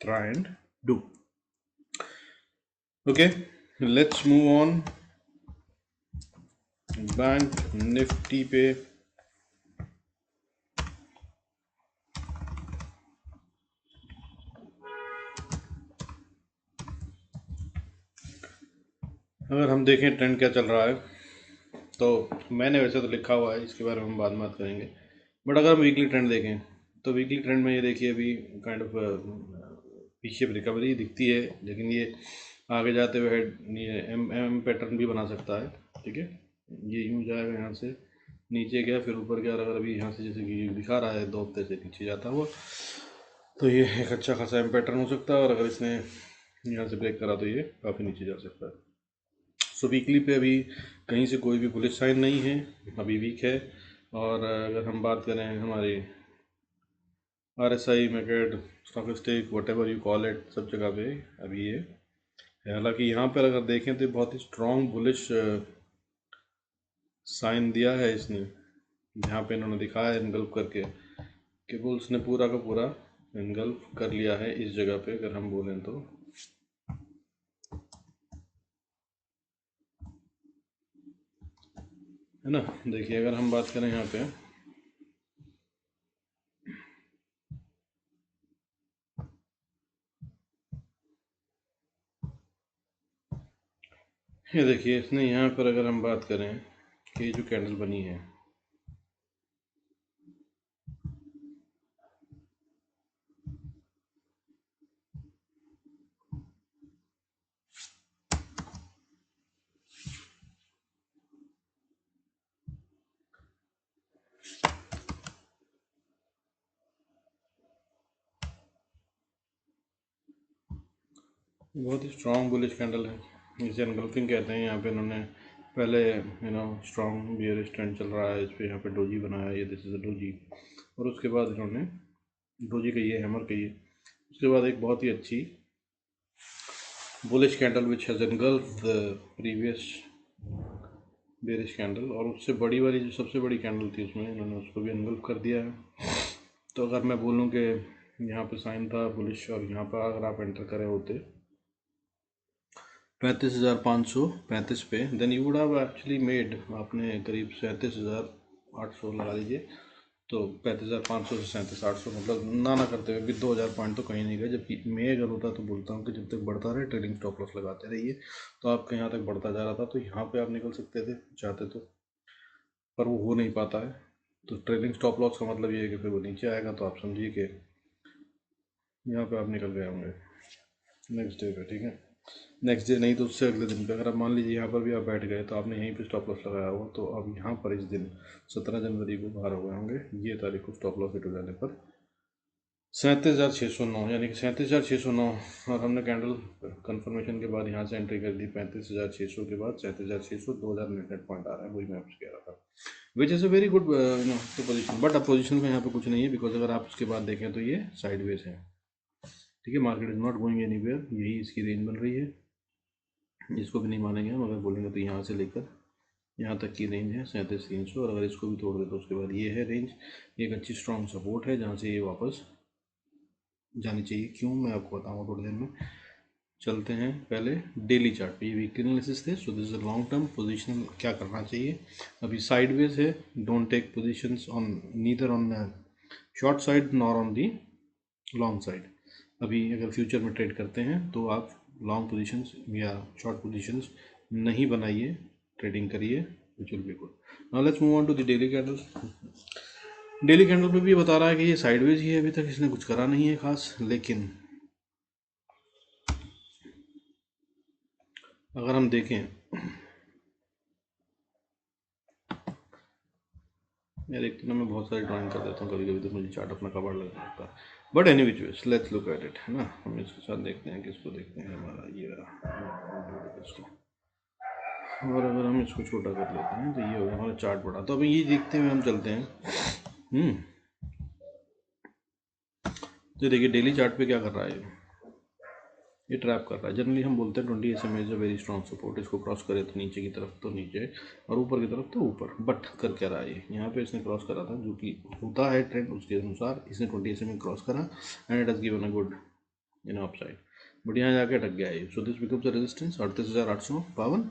try and do. Okay, let's move on. Bank Nifty पे अगर हम देखें ट्रेंड क्या चल रहा है, तो मैंने वैसे तो लिखा हुआ है, इसके बारे में हम बाद में बात करेंगे। बट अगर हम वीकली ट्रेंड देखें तो वीकली ट्रेंड में ये देखिए अभी काइंड ऑफ पीछे रिकवरी दिखती है, लेकिन ये आगे जाते हुए ये एम पैटर्न भी बना सकता है। ठीक है, ये यूँ जाएगा, यहाँ से नीचे गया, फिर ऊपर गया, अगर अभी यहाँ से जैसे कि दिखा रहा है 2 हफ्ते से नीचे जाता हुआ, तो ये एक अच्छा खासा एम पैटर्न हो सकता है। और अगर इसने यहाँ से ब्रेक करा तो ये काफ़ी नीचे जा सकता है। सो वीकली पे अभी कहीं से कोई भी बुलिश साइन नहीं है, अभी वीक है। और अगर हम बात करें हमारी RSI, मैकेड, stock exchange, whatever you call it, सब जगह पे अभी ये है। हालांकि यहाँ पर अगर देखें तो बहुत ही स्ट्रॉन्ग बुलिश साइन दिया है इसने, जहाँ पे इन्होंने दिखाया है इनगल्फ करके कि बुल्स ने पूरा का पूरा इनगल्फ कर लिया है इस जगह पे, अगर हम बोलें तो। है ना, देखिए अगर हम बात करें यहाँ पे, ये देखिए इसने यहाँ पर अगर हम बात करें कि जो कैंडल बनी है, बहुत ही स्ट्रॉन्ग बुलिश कैंडल है, इसे एनगल्फिंग कहते हैं। यहाँ पे इन्होंने पहले स्ट्रॉन्ग बियरिश ट्रेंड चल रहा है, इस पर यहाँ पे डोजी बनाया, ये दिस इज डोजी, और उसके बाद इन्होंने डोजी कहिए, हैमर कहिए, उसके बाद एक बहुत ही अच्छी bullish candle which has engulf the previous bearish candle, और उससे बड़ी वाली जो सबसे बड़ी कैंडल थी उसमें इन्होंने उसको भी एनगल्फ कर दिया है। तो अगर मैं बोलूँ कि यहाँ पे साइन था बुलिश, और यहाँ पर अगर आप एंटर करे होते 35,535 पे, then you would have actually made, आपने करीब 37,800 लगा लीजिए, तो 35,500 से 37,800, मतलब ना करते हुए भी 2,000 पॉइंट तो कहीं नहीं गए। जबकि मैं अगर होता तो बोलता हूँ कि जब तक बढ़ता रहे ट्रेडिंग स्टॉप लॉस लगाते रहिए, तो आपके यहाँ तक बढ़ता जा रहा था, तो यहाँ पे आप निकल सकते थे चाहते तो, पर वो हो नहीं पाता है। तो ट्रेडिंग स्टॉप लॉस का मतलब ये है कि फिर वो नीचे आएगा, तो आप समझिए कि यहाँ पे आप निकल गए होंगे नेक्स्ट डे पे। ठीक है, नेक्स्ट डे नहीं तो उससे अगले दिन पे, अगर आप मान लीजिए यहाँ पर भी आप बैठ गए, तो आपने यहीं पे स्टॉप लॉस लगाया हुआ, तो अब यहाँ पर इस दिन 17 जनवरी को बाहर हो गए होंगे, ये तारीख को स्टॉप लॉस हिट हो जाने पर 37,609, यानी कि 37,609। और हमने कैंडल कंफर्मेशन के बाद यहाँ से एंट्री कर दी 35,600 के बाद 37,600, 2,000 नेट पॉइंट आ रहा है, वही मैं आपसे कह रहा था, which is a very good position. But अब पोजीशन में यहाँ पे कुछ नहीं है, बिकॉज अगर आप उसके बाद देखें तो ये साइडवेज है। ठीक है, market is not going anywhere, यही इसकी रेंज बन रही है, इसको भी नहीं मानेंगे हम। अगर बोलेंगे तो यहाँ से लेकर यहाँ तक की रेंज है 37,300, और अगर इसको भी तोड़ दे तो उसके बाद ये है रेंज, एक अच्छी स्ट्रॉन्ग सपोर्ट है जहाँ से ये वापस जानी चाहिए। क्यों, मैं आपको बताऊँगा थोड़ी देर में। चलते हैं पहले डेली चार्ट पे, ये वीकली एनालिसिस थे, so this is long term position. क्या करना चाहिए, अभी साइडवेज है, don't take positions on, neither on short side nor on the long side. अभी अगर फ्यूचर में ट्रेड करते हैं तो आप लॉन्ग पोजीशंस या शॉर्ट पोजीशंस नहीं बनाइए, ट्रेडिंग करिए, which will be good. Now let's move on to the daily candles. Daily candle पे भी ये बता रहा है कि ये साइडवेज ही है, अभी तक इसने कुछ करा नहीं है खास। लेकिन अगर हम देखें, यार एक तो ना मैं बहुत सारी ड्राइंग कर देता हूँ कभी कभी, तो मुझे चार्ट अपना कवर लग जाता है। But any which ways let's look at it, है ना। हम इसके साथ देखते हैं, किसको देखते हैं, हमारा ये इसको, और अगर हम इसको छोटा कर लेते हैं तो ये होगा हमारा चार्ट बड़ा। तो अभी ये देखते हुए हम चलते हैं। तो देखिए डेली चार्ट पे क्या कर रहा है, ये ट्रैप कर रहा है। जनरली हम बोलते हैं 20 SMA is a very strong support, इसको क्रॉस करे तो नीचे की तरफ तो नीचे, और ऊपर की तरफ तो ऊपर। बट कर क्या रहा है, यहाँ पे इसने क्रॉस करा था, जो कि होता है ट्रेंड उसके अनुसार, इसने 20 SMA क्रॉस करा and it has given a good in upside, but यहाँ जाके अटक गया है। So this becomes the resistance 38,852।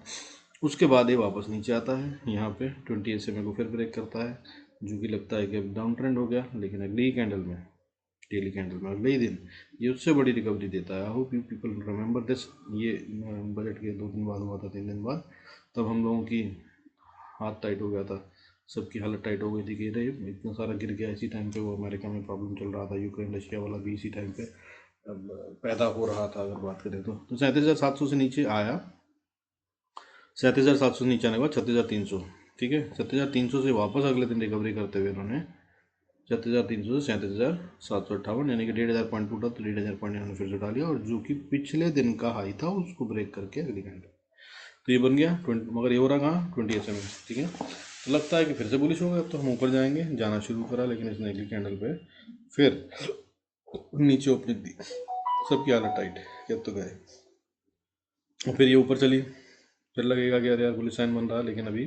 उसके बाद ये वापस नीचे आता है, यहाँ पे 20 SMA को फिर ब्रेक करता है, जो कि लगता है कि अब डाउन ट्रेंड हो गया। लेकिन अगली ही कैंडल में, डेली कैंडल में, अगले ही दिन ये उससे बड़ी रिकवरी देता है। I hope you people remember this. ये बजट के 2 दिन बाद हुआ था, 3 दिन बाद, तब हम लोगों की हाथ टाइट हो गया था, सबकी हालत टाइट हो गई थी कि अरे इतना सारा गिर गया। इसी टाइम पे वो अमेरिका में प्रॉब्लम चल रहा था, यूक्रेन रशिया वाला भी इसी टाइम पे अब पैदा हो रहा था, अगर बात करें तो 37,700 से नीचे आया। 37,700 से नीचे आने के बाद 36,300, ठीक है, 36,300 से वापस अगले दिन रिकवरी करते हुए इन्होंने 36,300 से 37,758, यानी कि 1,500 पॉइंट टूटा, तो 1,500 पॉइंट इन्होंने फिर से उठा लिया, और जो कि पिछले दिन का हाई था उसको ब्रेक करके अगली कैंडल, तो ये बन गया 20। मगर ये हो रहा कहाँ, 20 SMA, ठीक है। तो लगता है कि फिर से बुलिश हो गया, अब तो हम ऊपर जाएंगे, जाना शुरू करा, लेकिन इसने अगली कैंडल पे फिर नीचे ओपनिंग दी, सबकी हालत टाइट कि अब तो गए। और फिर ये ऊपर चली, फिर लगेगा कि अरे यार बुलिश साइन बन रहा है, लेकिन अभी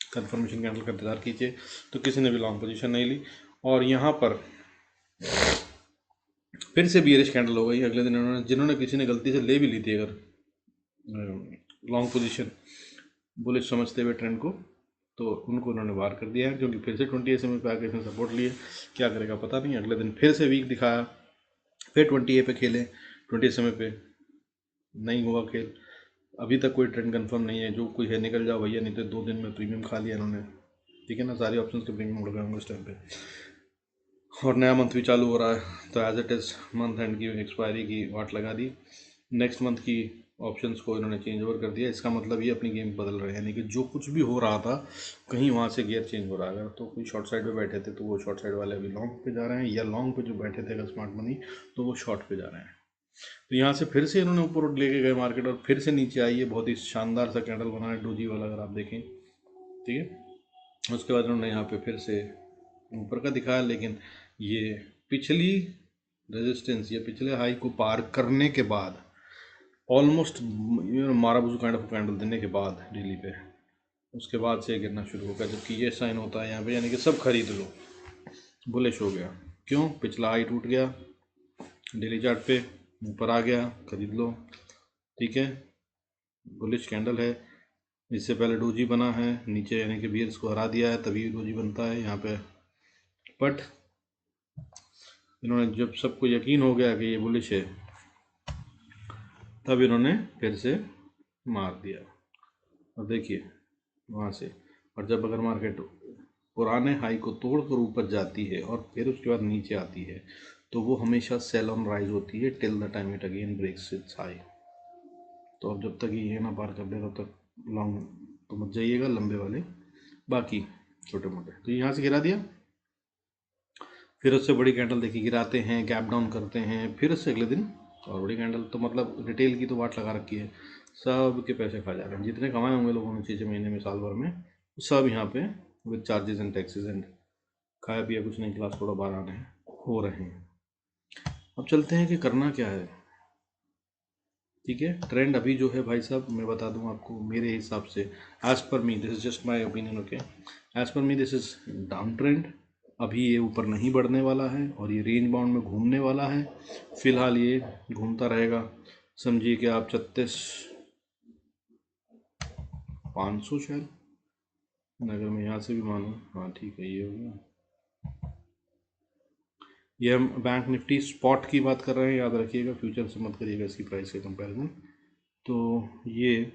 कंफर्मेशन कैंडल का इंतजार कीजिए। तो किसी ने भी लॉन्ग पोजीशन नहीं ली, और यहाँ पर फिर से बियरिश कैंडल हो गई अगले दिन। इन्होंने, जिन्होंने किसी ने गलती से ले भी ली थी अगर लॉन्ग पोजीशन बुलिश समझते हुए ट्रेंड को, तो उनको उन्होंने बाहर कर दिया है, क्योंकि फिर से 20 SMA पे आके इसने सपोर्ट लिए। क्या करेगा पता नहीं, अगले दिन फिर से वीक दिखाया, फिर 20A पे खेले, 20 SMA पे नहीं हुआ खेल। अभी तक कोई ट्रेंड कंफर्म नहीं है, जो कोई है निकल जाओ भैया, नहीं तो 2 दिन में प्रीमियम खा लिया इन्होंने, ठीक है ना, सारे ऑप्शन के प्रीमियम उड़ गए होंगे इस टाइम पे। और नया मंथ भी चालू हो रहा है, तो as it is month end की एक्सपायरी की वाट लगा दी। नेक्स्ट मंथ की ऑप्शंस को इन्होंने चेंज ओवर कर दिया। इसका मतलब ये अपनी गेम बदल रहे हैं, यानी कि जो कुछ भी हो रहा था कहीं वहाँ से गियर चेंज हो रहा है। अगर तो कोई शॉर्ट साइड पे बैठे थे तो वो शॉर्ट साइड वाले अभी लॉन्ग पे जा रहे हैं, या लॉन्ग पे जो बैठे थे अगर स्मार्ट मनी, तो वो शॉर्ट पे जा रहे हैं। तो यहाँ से फिर से इन्होंने ऊपर लेके गए मार्केट, और फिर से नीचे आई है। बहुत ही शानदार सा कैंडल बना है डोजी वाला, अगर आप देखें, ठीक है। उसके बाद इन्होंने यहाँ पे फिर से ऊपर का दिखाया, लेकिन ये पिछली रेजिस्टेंस या पिछले हाई को पार करने के बाद, ऑलमोस्ट माराबुजू काइंड ऑफ कैंडल देने के बाद डेली पे, उसके बाद से गिरना शुरू होगा। जबकि ये साइन होता है यहाँ पे, यानी कि सब खरीद लो, बुलिश हो गया। क्यों? पिछला हाई टूट गया, डेली चार्ट पे ऊपर आ गया, खरीद लो, ठीक है, बुलिश कैंडल है। इससे पहले डोजी बना है नीचे, यानी कि बियर्स को हरा दिया है, तभी डोजी बनता है यहाँ पे। बट इन्होंने, जब सबको यकीन हो गया कि ये बुलिश है, तब इन्होंने फिर से मार दिया। और देखिए वहाँ से, और जब अगर मार्केट पुराने हाई को तोड़कर ऊपर जाती है और फिर उसके बाद नीचे आती है, तो वो हमेशा सेल ऑन राइज होती है till the time it again breaks its high. तो अब जब तक ये ना पार कर दे तब तक लॉन्ग तो मत जाइएगा, लंबे वाले, बाकी छोटे मोटे। तो यहाँ से गिरा दिया, फिर उससे बड़ी कैंडल देखिए गिराते हैं, गैप डाउन करते हैं, फिर उससे अगले दिन और बड़ी कैंडल। तो मतलब रिटेल की तो वाट लगा रखी है, सब के पैसे खा जा रहे हैं, जितने कमाए होंगे लोगों ने 6 महीने में, साल भर में, सब यहाँ पे with charges and taxes and खाया पिया कुछ नहीं, क्लास थोड़ा बाहर आने हो रहे हैं। अब चलते हैं कि करना क्या है, ठीक है। ट्रेंड अभी जो है भाई साहब, मैं बता दूं आपको मेरे हिसाब से, as per me, this is just my opinion, okay, as per me this is down trend. अभी ये ऊपर नहीं बढ़ने वाला है, और ये रेंज बाउंड में घूमने वाला है। फिलहाल ये घूमता रहेगा, समझिए कि आप 36,500 शायद, अगर मैं यहाँ से भी मानूँ, हाँ ठीक है, ये हो गया। ये हम बैंक निफ्टी स्पॉट की बात कर रहे हैं, याद रखिएगा, फ्यूचर से मत करिएगा इसकी प्राइस के कंपैरिजन। तो ये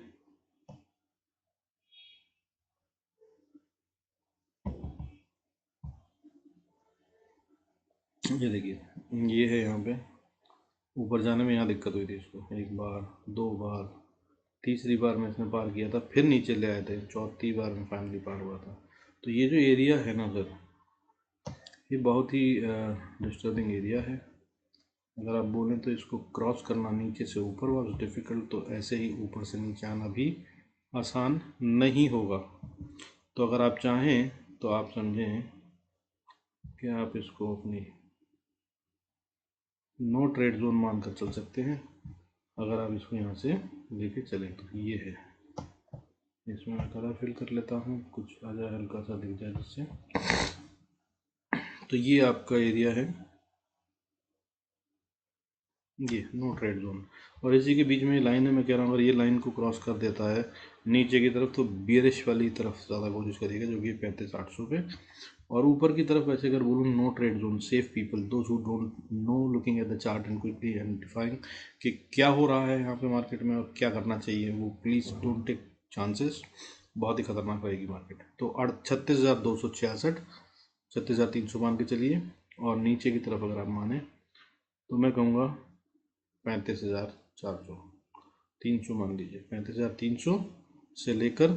देखिए, ये है यहाँ पे ऊपर जाने में, यहाँ दिक्कत हुई थी इसको, एक बार, 2 बार, तीसरी बार में इसने पार किया था, फिर नीचे ले आए थे, चौथी बार में फाइनली पार हुआ था। तो ये जो एरिया है ना सर, ये बहुत ही डिस्टर्बिंग एरिया है। अगर आप बोलें तो इसको क्रॉस करना नीचे से ऊपर वॉज डिफ़िकल्ट, तो ऐसे ही ऊपर से नीचे आना भी आसान नहीं होगा। तो अगर आप चाहें तो आप समझें कि आप इसको अपनी नो ट्रेड जोन मानकर चल सकते हैं, अगर आप इसको यहाँ से लेके चलें तो। ये है, इसमें मैं कलर फिल कर लेता हूँ, कुछ आ जाए हल्का सा दिख जाए जिससे। तो ये आपका एरिया है, ये नो ट्रेड जोन, और इसी के बीच में लाइन है, मैं कह रहा हूँ अगर ये लाइन को क्रॉस कर देता है नीचे की तरफ तो बियरिश वाली तरफ ज़्यादा कोशिश करेगा, जो कि 35,800 पे। और ऊपर की तरफ वैसे अगर बोलूँ, no trade zone, safe people those who don't know, looking at the chart and quickly identifying कि क्या हो रहा है यहाँ पे मार्केट में और क्या करना चाहिए, वो प्लीज़ डोंट टेक चांसेस, बहुत ही खतरनाक रहेगी मार्केट। तो 36,266, 36,300 मान के चलिए, और नीचे की तरफ अगर आप माने तो मैं कहूँगा 35,400, 300 मान लीजिए, 35,300 से लेकर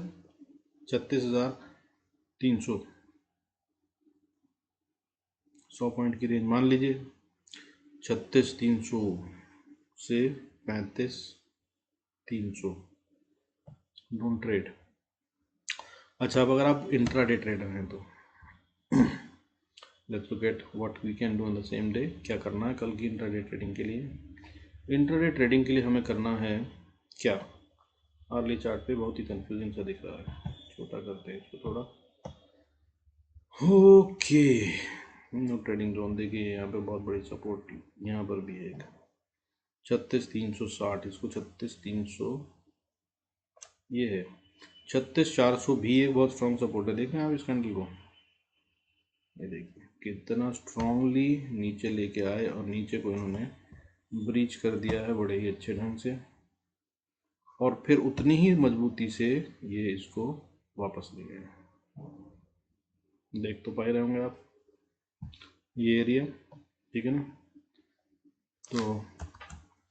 36,300, 100 पॉइंट की रेंज मान लीजिए, 36,300 से 35,300, डोंट ट्रेड। अच्छा, अब अगर आप इंट्राडे ट्रेडर हैं तो let's look at what we can do in the same day. क्या करना है कल की इंट्राडे ट्रेडिंग के लिए? इंट्राडे ट्रेडिंग के लिए हमें करना है क्या? अर्ली चार्ट पे बहुत ही कंफ्यूजिंग सा दिख रहा है, छोटा करते हैं इसको थोड़ा। ओके, नो ट्रेडिंग जोन देखिए, यहाँ पे बहुत बड़ी सपोर्ट यहाँ पर भी है एक 36,360, इसको 36,300, ये है 36,400 भी एक बहुत स्ट्रॉन्ग सपोर्ट है। देखें आप इस कैंडल को, ये देखिए कितना स्ट्रांगली नीचे लेके आए और नीचे को इन्होंने ब्रीच कर दिया है बड़े ही अच्छे ढंग से, और फिर उतनी ही मजबूती से ये इसको वापस ले गए। देख तो पा रहे होंगे आप ये एरिया, ठीक है ना? तो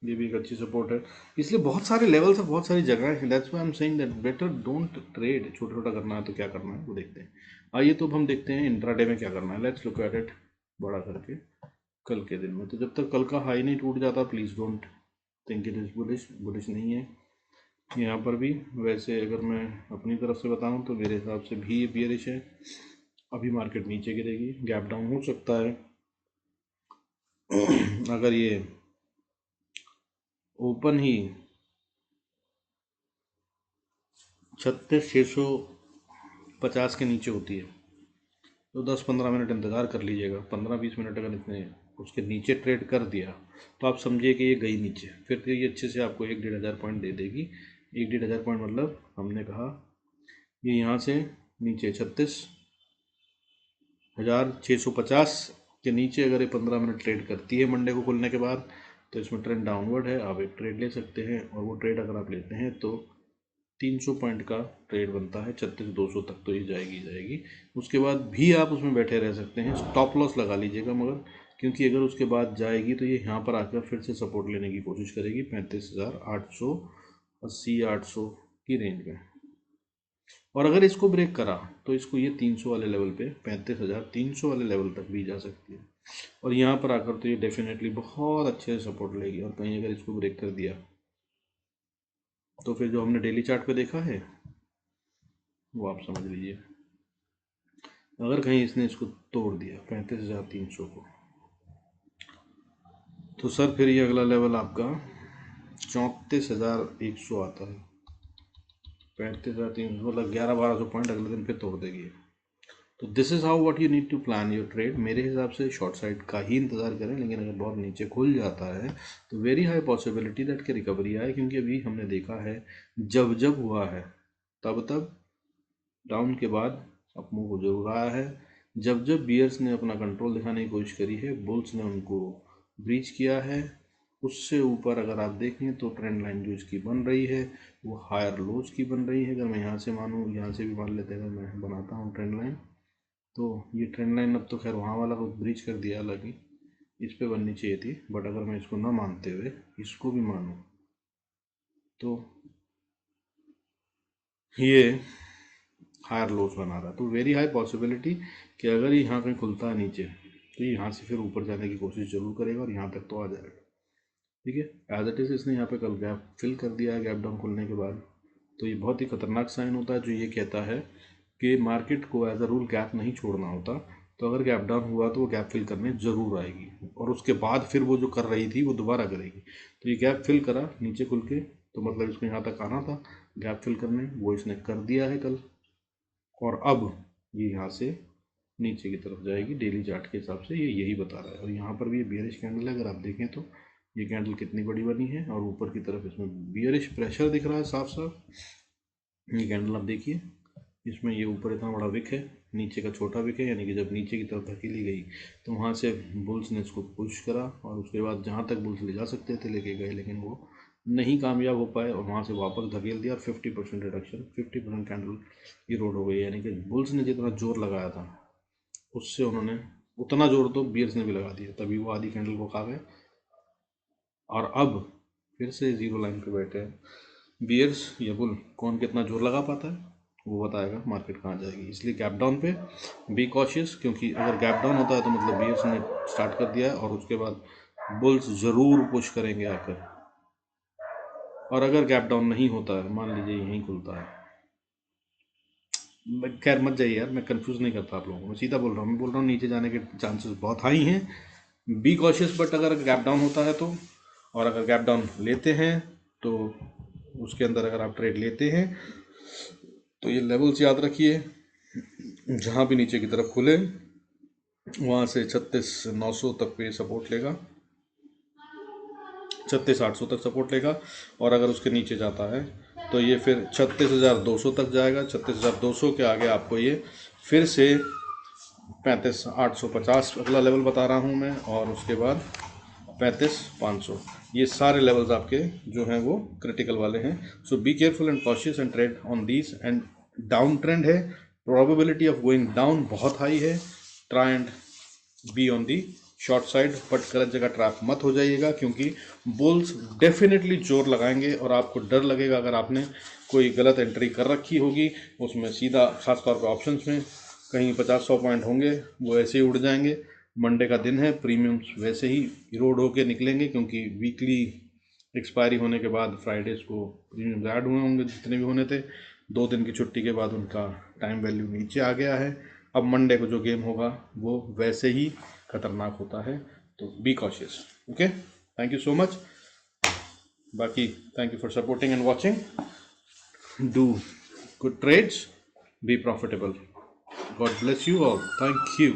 ये भी एक अच्छी सपोर्ट है, इसलिए बहुत सारे लेवल्स है, बहुत सारी जगह है। That's why I am saying that better don't trade. छोटा छोटा करना है तो क्या करना है वो देखते हैं। आइए तो अब हम देखते हैं इंट्राडे में क्या करना है। लेट्स लुक एट इट बड़ा करके कल के दिन में। तो जब तक कल का हाई नहीं टूट जाता, please don't think it is bullish. Bullish नहीं है यहाँ पर भी। वैसे अगर मैं अपनी तरफ से बताऊँ तो मेरे हिसाब से भी ये बियरिश है। अभी मार्केट नीचे गिरेगी, गैप डाउन हो सकता है। अगर ये ओपन ही 36,650 के नीचे होती है तो 10-15 मिनट इंतज़ार कर लीजिएगा। 15-20 मिनट अगर इसने उसके नीचे ट्रेड कर दिया तो आप समझिए कि ये गई नीचे, फिर तो ये अच्छे से आपको 1-1.5 हज़ार पॉइंट दे देगी। 1-1.5 हज़ार पॉइंट मतलब हमने कहा ये यहाँ से नीचे 36,650 के नीचे अगर ये 15 मिनट ट्रेड करती है मंडे को खुलने के बाद, तो इसमें ट्रेंड डाउनवर्ड है, आप एक ट्रेड ले सकते हैं। और वो ट्रेड अगर आप लेते हैं तो 300 पॉइंट का ट्रेड बनता है, 36,200 तक तो ये जाएगी जाएगी। उसके बाद भी आप उसमें बैठे रह सकते हैं, स्टॉप लॉस लगा लीजिएगा मगर, क्योंकि अगर उसके बाद जाएगी तो ये यहाँ पर आकर फिर से सपोर्ट लेने की कोशिश करेगी 35,880, 800 की रेंज में। और अगर इसको ब्रेक करा तो इसको ये 300 वाले लेवल पे, 35,300 वाले लेवल तक भी जा सकती है। और यहाँ पर आकर तो ये डेफिनेटली बहुत अच्छे से सपोर्ट लेगी। और कहीं अगर इसको ब्रेक कर दिया तो फिर जो हमने डेली चार्ट पे देखा है वो आप समझ लीजिए। अगर कहीं इसने इसको तोड़ दिया 35,300 को, तो सर फिर ये अगला लेवल आपका 34,100 आता है। 35,300 मतलब 1100-1200 पॉइंट अगले दिन फिर तोड़ देगी। तो this is how what you need to plan your trade. मेरे हिसाब से शॉर्ट साइड का ही इंतज़ार करें, लेकिन अगर बहुत नीचे खुल जाता है तो वेरी हाई पॉसिबिलिटी दैट कि रिकवरी आए, क्योंकि अभी हमने देखा है जब जब हुआ है तब तब डाउन के बाद अप मूव जरूर आया है। जब जब बियर्स ने अपना कंट्रोल दिखाने की कोशिश करी है, बुल्स ने उनको ब्रीच किया है। उससे ऊपर अगर आप देखें तो ट्रेंड लाइन जो इसकी बन रही है वो हायर लोज की बन रही है। अगर मैं यहाँ से मानूँ, यहाँ से भी मान लेते हैं, अगर मैं बनाता हूँ ट्रेंड लाइन, तो ये ट्रेंड लाइन अब तो खैर वहाँ वाला को ब्रीच कर दिया, हालांकि इस पे बननी चाहिए थी। बट अगर मैं इसको ना मानते हुए इसको भी मानूँ तो ये हायर लोज बना रहा है। तो वेरी हाई पॉसिबिलिटी कि अगर ये यहाँ कहीं खुलता है नीचे तो ये यहाँ से फिर ऊपर जाने की कोशिश जरूर करेगा और यहाँ तक तो आ जाएगा। ठीक है, एज इट इज़ इसने यहाँ पे कल गैप फिल कर दिया है गैप डाउन खुलने के बाद। तो ये बहुत ही खतरनाक साइन होता है जो ये कहता है कि मार्केट को एज अ रूल गैप नहीं छोड़ना होता। तो अगर गैप डाउन हुआ तो वो गैप फिल करने ज़रूर आएगी, और उसके बाद फिर वो जो कर रही थी वो दोबारा करेगी। तो ये गैप फिल करा नीचे खुल के, तो मतलब इसको यहाँ तक आना था गैप फिल करने, वो इसने कर दिया है कल। और अब ये यहाँ से नीचे की तरफ जाएगी डेली चार्ट के हिसाब से, ये यही बता रहा है। और यहाँ पर भी ये बेयरिश कैंडल है, अगर आप देखें तो ये कैंडल कितनी बड़ी बनी है और ऊपर की तरफ इसमें बियरिश प्रेशर दिख रहा है साफ साफ। ये कैंडल आप देखिए, इसमें ये ऊपर इतना बड़ा विक है, नीचे का छोटा विक है, यानी कि जब नीचे की तरफ धकेली गई तो वहाँ से बुल्स ने इसको पुश करा और उसके बाद जहाँ तक बुल्स ले जा सकते थे लेके गए, लेकिन वो नहीं कामयाब हो पाए और वहाँ से वापस धकेल दिया और 50% रिडक्शन, 50% कैंडल इरोड हो गई। यानी कि बुल्स ने जितना जोर लगाया था उससे उन्होंने उतना जोर तो बियर्स ने भी लगा दिया, तभी वो आधी कैंडल को खा गए और अब फिर से जीरो लाइन पे बैठे हैं। बियर्स या बुल, कौन कितना जोर लगा पाता है वो बताएगा मार्केट कहाँ जाएगी। इसलिए गैप डाउन पे बी कॉशियस, क्योंकि अगर गैप डाउन होता है तो मतलब बियर्स ने स्टार्ट कर दिया है और उसके बाद बुल्स ज़रूर पुश करेंगे आकर। और अगर गैप डाउन नहीं होता है, मान लीजिए यहीं खुलता है, खैर मत जाइए यार, मैं कंफ्यूज नहीं करता आप लोगों को, मैं सीधा बोल रहा हूँ, मैं बोल रहा हूँ नीचे जाने के चांसेस बहुत हाई हैं। बी कॉशियस, बट अगर गैप डाउन होता है तो, और अगर गैप डाउन लेते हैं तो उसके अंदर अगर आप ट्रेड लेते हैं तो ये लेवल्स याद रखिए, जहाँ भी नीचे की तरफ खुले वहाँ से 36,900 तक पे सपोर्ट लेगा, 36,800 तक सपोर्ट लेगा। और अगर उसके नीचे जाता है तो ये फिर 36,200 तक जाएगा। 36,200 के आगे आपको ये फिर से 35,850 अगला लेवल बता रहा हूँ मैं, और उसके बाद 35,500। ये सारे लेवल्स आपके जो हैं वो क्रिटिकल वाले हैं। So be careful and cautious and trade on these. And down trend है, प्रोबेबिलिटी ऑफ गोइंग डाउन बहुत हाई है, try and be on the short side, but गलत जगह ट्रैप मत हो जाइएगा, क्योंकि बुल्स डेफिनेटली जोर लगाएंगे और आपको डर लगेगा अगर आपने कोई गलत एंट्री कर रखी होगी उसमें। सीधा खासतौर पर ऑप्शंस में कहीं 50-100 पॉइंट होंगे वो ऐसे ही उड़ जाएंगे। मंडे का दिन है, प्रीमियम्स वैसे ही इरोड होके निकलेंगे, क्योंकि वीकली एक्सपायरी होने के बाद फ्राइडेज को प्रीमियम्स ऐड हुए होंगे जितने भी होने थे। 2 दिन की छुट्टी के बाद उनका टाइम वैल्यू नीचे आ गया है। अब मंडे को जो गेम होगा वो वैसे ही खतरनाक होता है, तो be cautious. Okay, thank you so much. बाकी thank you for supporting and watching. Do good trades, be profitable. God bless you all, thank you.